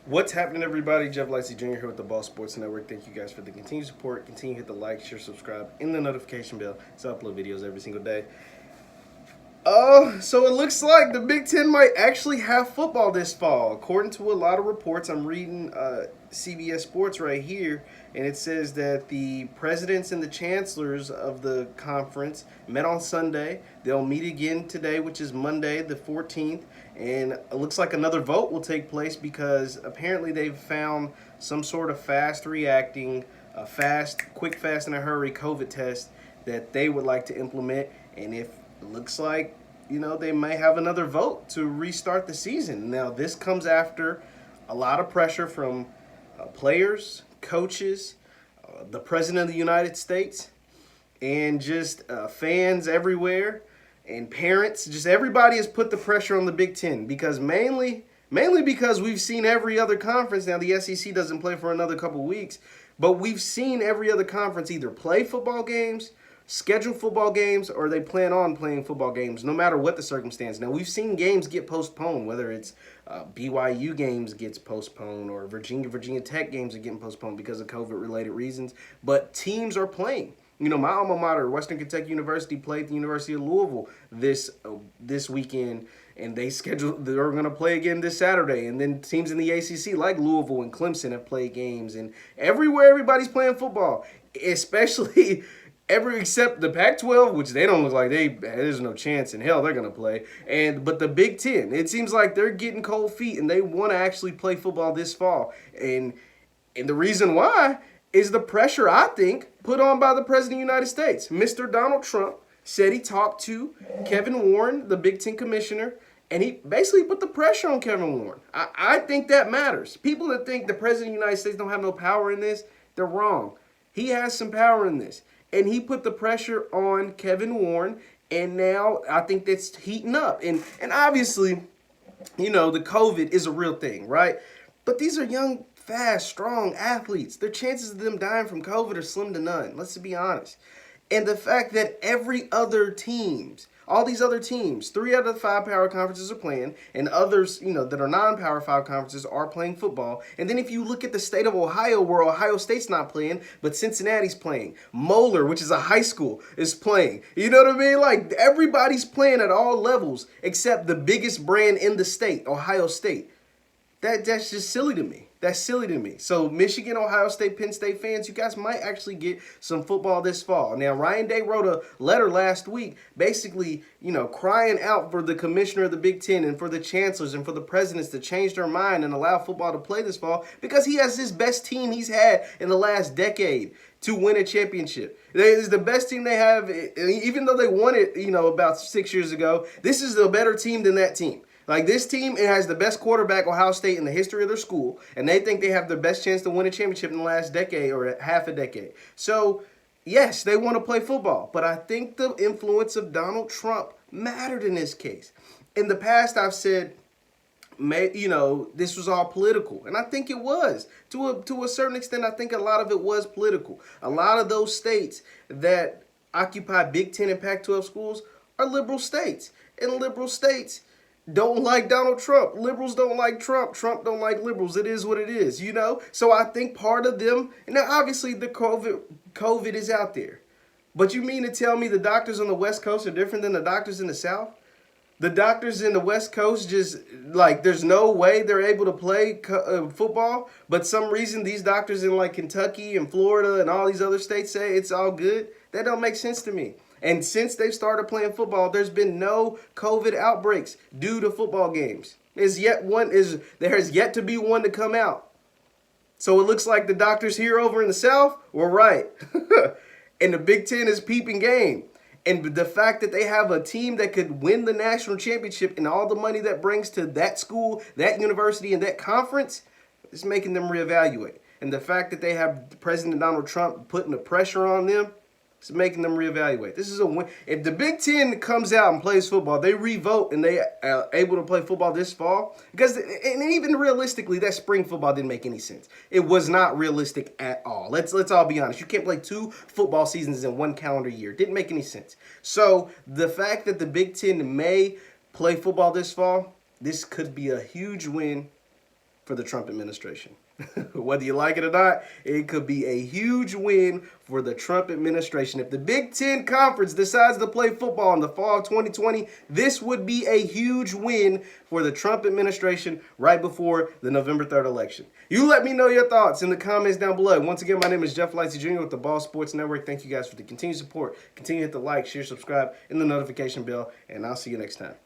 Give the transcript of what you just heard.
What's happening, everybody? Jeff Lightsy Jr. here with the Ball Sports Network. Thank you guys for the continued support. Continue to hit the like, share, subscribe, and the notification bell to upload videos every single day. So it looks like the Big Ten might actually have football this fall. According to a lot of reports, I'm reading CBS Sports right here, and it says that the presidents and the chancellors of the conference met on Sunday. They'll meet again today, which is Monday, the 14th, and it looks like another vote will take place because apparently they've found some sort of fast reacting, quick, fast, in a hurry COVID test that they would like to implement. And if it looks like, they may have another vote to restart the season. Now, this comes after a lot of pressure from players, coaches, the President of the United States, and just fans everywhere and parents. Just everybody has put the pressure on the Big Ten because mainly because we've seen every other conference. Now, the SEC doesn't play for another couple weeks, but we've seen every other conference either play football games, schedule football games, or they plan on playing football games no matter what the circumstance. Now, we've seen games get postponed, whether it's BYU games gets postponed or Virginia Tech games are getting postponed because of COVID-related reasons, but teams are playing. My alma mater, Western Kentucky University, played the University of Louisville this weekend, and they're going to play again this Saturday. And then teams in the ACC like Louisville and Clemson have played games, and everywhere everybody's playing football, especially except the Pac-12, which they don't look like there's no chance in hell they're gonna play. But the Big Ten, it seems like they're getting cold feet and they want to actually play football this fall. And the reason why is the pressure, I think, put on by the President of the United States. Mr. Donald Trump said he talked to Kevin Warren, the Big Ten commissioner, and he basically put the pressure on Kevin Warren. I think that matters. People that think the President of the United States don't have no power in this, they're wrong. He has some power in this. And he put the pressure on Kevin Warren, and now I think that's heating up. And obviously, the COVID is a real thing, right? But these are young, fast, strong athletes. Their chances of them dying from COVID are slim to none. Let's be honest. And the fact that all these other teams, 3 out of the 5 power conferences are playing, and others, that are non-power 5 conferences are playing football. And then if you look at the state of Ohio, where Ohio State's not playing, but Cincinnati's playing. Moeller, which is a high school, is playing. You know what I mean? Like, everybody's playing at all levels except the biggest brand in the state, Ohio State. That's just silly to me. That's silly to me. So Michigan, Ohio State, Penn State fans, you guys might actually get some football this fall. Now, Ryan Day wrote a letter last week basically, crying out for the commissioner of the Big Ten and for the chancellors and for the presidents to change their mind and allow football to play this fall because he has his best team he's had in the last decade to win a championship. It's the best team they have, even though they won it, about 6 years ago. This is a better team than that team. Like, this team, it has the best quarterback, Ohio State, in the history of their school, and they think they have the best chance to win a championship in the last decade or half a decade. So, yes, they want to play football, but I think the influence of Donald Trump mattered in this case. In the past, I've said, this was all political, and I think it was. To a certain extent, I think a lot of it was political. A lot of those states that occupy Big Ten and Pac-12 schools are liberal states, and liberal states don't like Donald Trump. Liberals don't like Trump. Trump don't like liberals. It is what it is, So I think part of them, now obviously the COVID is out there. But you mean to tell me the doctors on the West Coast are different than the doctors in the South? The doctors in the West Coast just, there's no way they're able to play football, but some reason these doctors in, Kentucky and Florida and all these other states say it's all good? That don't make sense to me. And since they've started playing football, there's been no COVID outbreaks due to football games. There has yet to be one to come out. So it looks like the doctors here over in the South were right. And the Big Ten is peeping game. And the fact that they have a team that could win the national championship and all the money that brings to that school, that university, and that conference is making them reevaluate. And the fact that they have President Donald Trump putting the pressure on them, it's making them reevaluate. This is a win. If the Big Ten comes out and plays football, they revote and they are able to play football this fall. And even realistically, that spring football didn't make any sense. It was not realistic at all. Let's all be honest. You can't play 2 football seasons in 1 calendar year. It didn't make any sense. So the fact that the Big Ten may play football this fall, this could be a huge win for the Trump administration. Whether you like it or not, it could be a huge win for the Trump administration. If the Big Ten Conference decides to play football in the fall of 2020, this would be a huge win for the Trump administration right before the November 3rd election. You let me know your thoughts in the comments down below. Once again, my name is Jeff Lightsy Jr. with the Ball Sports Network. Thank you guys for the continued support. Continue to hit the like, share, subscribe, and the notification bell, and I'll see you next time.